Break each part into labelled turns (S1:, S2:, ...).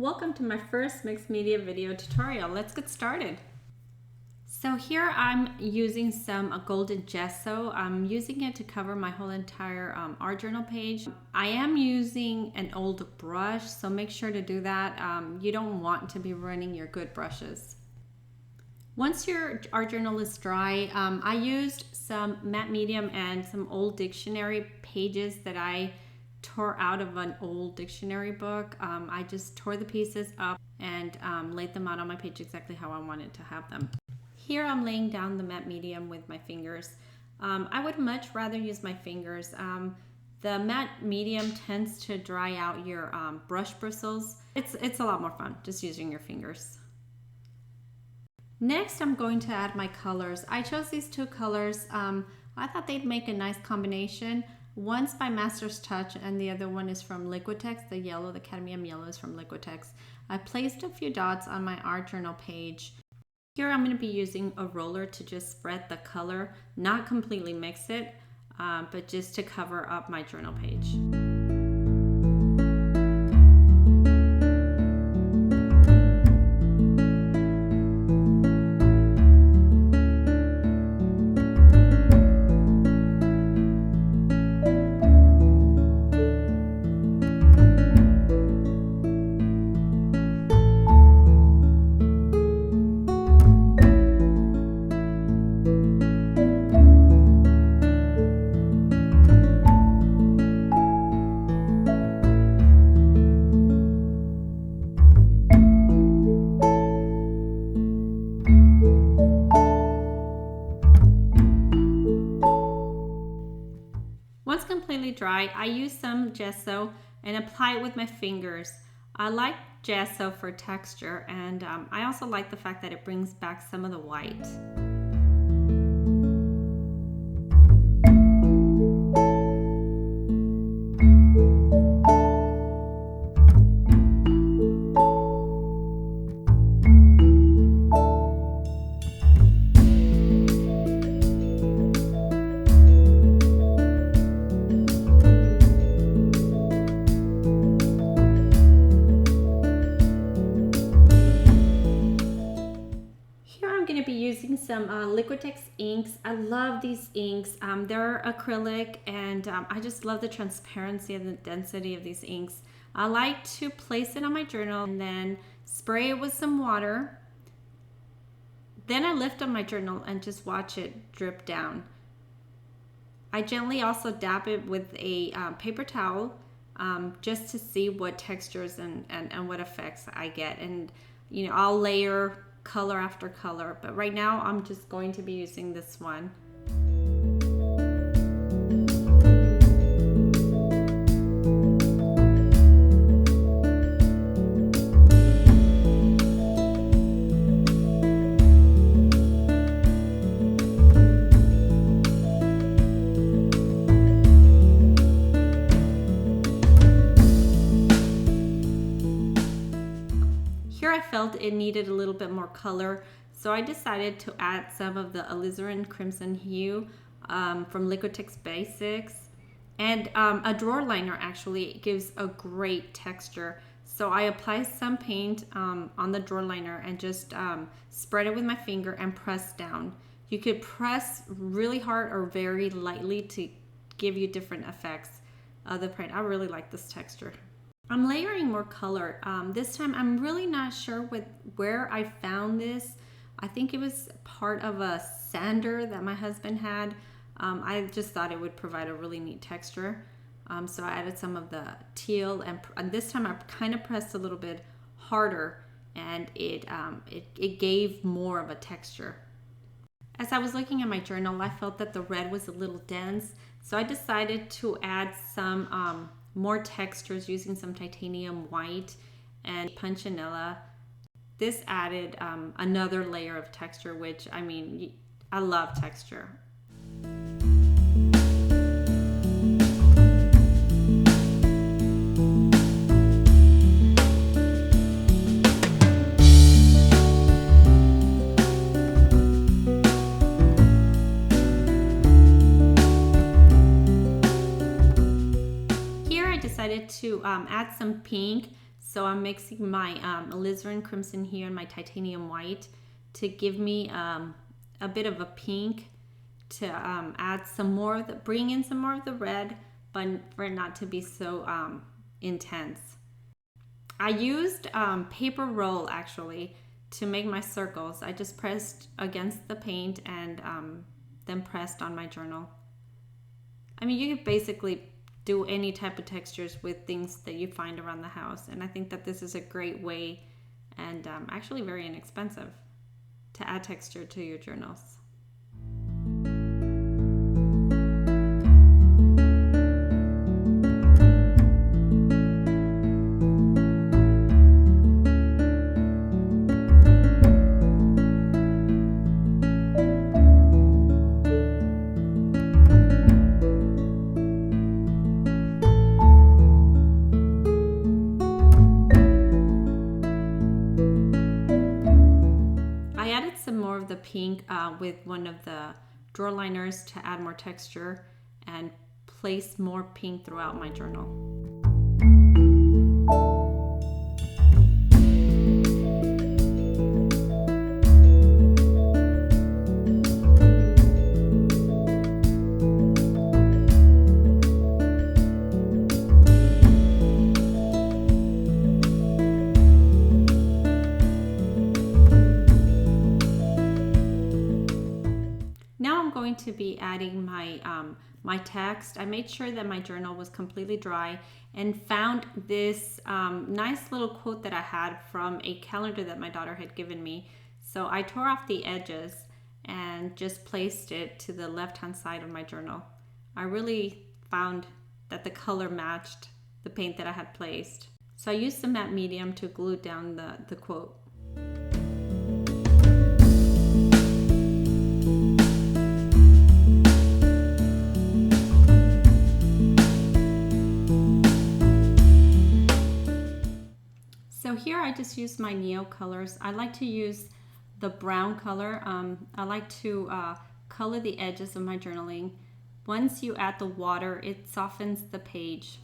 S1: Welcome to my first mixed media video tutorial. Let's get started. So here I'm using some golden gesso. I'm using it to cover my whole entire art journal page. I am using an old brush, so make sure to do that. You don't want to be ruining your good brushes. Once your art journal is dry, I used some matte medium and some old dictionary pages that I tore out of an old dictionary book. I just tore the pieces up and laid them out on my page exactly how I wanted to have them. Here I'm laying down the matte medium with my fingers. I would much rather use my fingers. The matte medium tends to dry out your brush bristles. It's a lot more fun just using your fingers. Next, I'm going to add my colors. I chose these two colors. I thought they'd make a nice combination. One's by Master's Touch and the other one is from Liquitex. The yellow, the cadmium yellow, is from Liquitex. I placed a few dots on my art journal page. Here I'm going to be using a roller to just spread the color, not completely mix it, but just to cover up my journal page. Once completely dry, I use some gesso and apply it with my fingers. I like gesso for texture, and I also like the fact that it brings back some of the white. Using some Liquitex inks. I love these inks. They're acrylic, and I just love the transparency and the density of these inks. I like to place it on my journal and then spray it with some water. Then I lift up my journal and just watch it drip down. I gently also dab it with a paper towel just to see what textures and what effects I get. And you know, I'll layer color after color, but right now I'm just going to be using this one. Here I felt it needed a little bit more color, so I decided to add some of the alizarin crimson hue from Liquitex Basics, and a drawer liner actually gives a great texture. So I apply some paint on the drawer liner and just spread it with my finger and press down. You could press really hard or very lightly to give you different effects of the print. I really like this texture. I'm layering more color. This time I'm really not sure where I found this. I think it was part of a sander that my husband had. I just thought it would provide a really neat texture. So I added some of the teal, and this time I kind of pressed a little bit harder, and it gave more of a texture. As I was looking at my journal, I felt that the red was a little dense, so I decided to add some more textures using some titanium white and punchinella. This added another layer of texture, which, I mean, I love texture. Here I decided to add some pink. So I'm mixing my alizarin crimson here and my titanium white to give me a bit of a pink, to add some more of the, bring in some more of the red, but for it not to be so intense. I used paper roll actually to make my circles. I just pressed against the paint and then pressed on my journal. I mean, you could basically do any type of textures with things that you find around the house, and I think that this is a great way and actually very inexpensive to add texture to your journals. Some more of the pink with one of the drawer liners to add more texture and place more pink throughout my journal. Going to be adding my my text. I made sure that my journal was completely dry and found this nice little quote that I had from a calendar that my daughter had given me. So I tore off the edges and just placed it to the left hand side of my journal. I really found that the color matched the paint that I had placed. So I used the matte medium to glue down the quote. So here I just use my Neo colors. I like to use the brown color. I like to color the edges of my journaling. Once you add the water, it softens the page.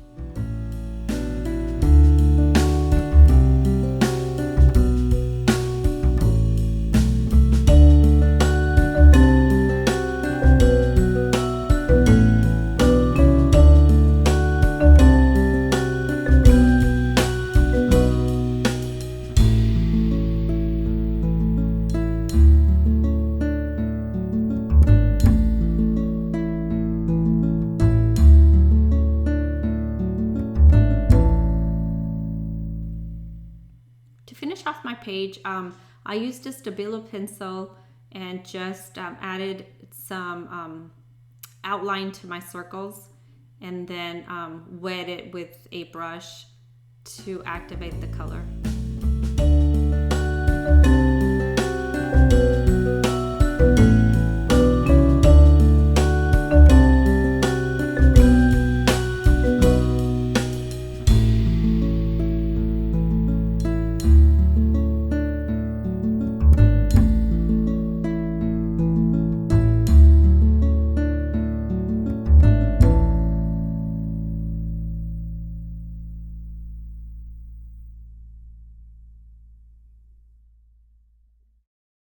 S1: Finish off my page, I used a Stabilo pencil and just added some outline to my circles, and then wet it with a brush to activate the color.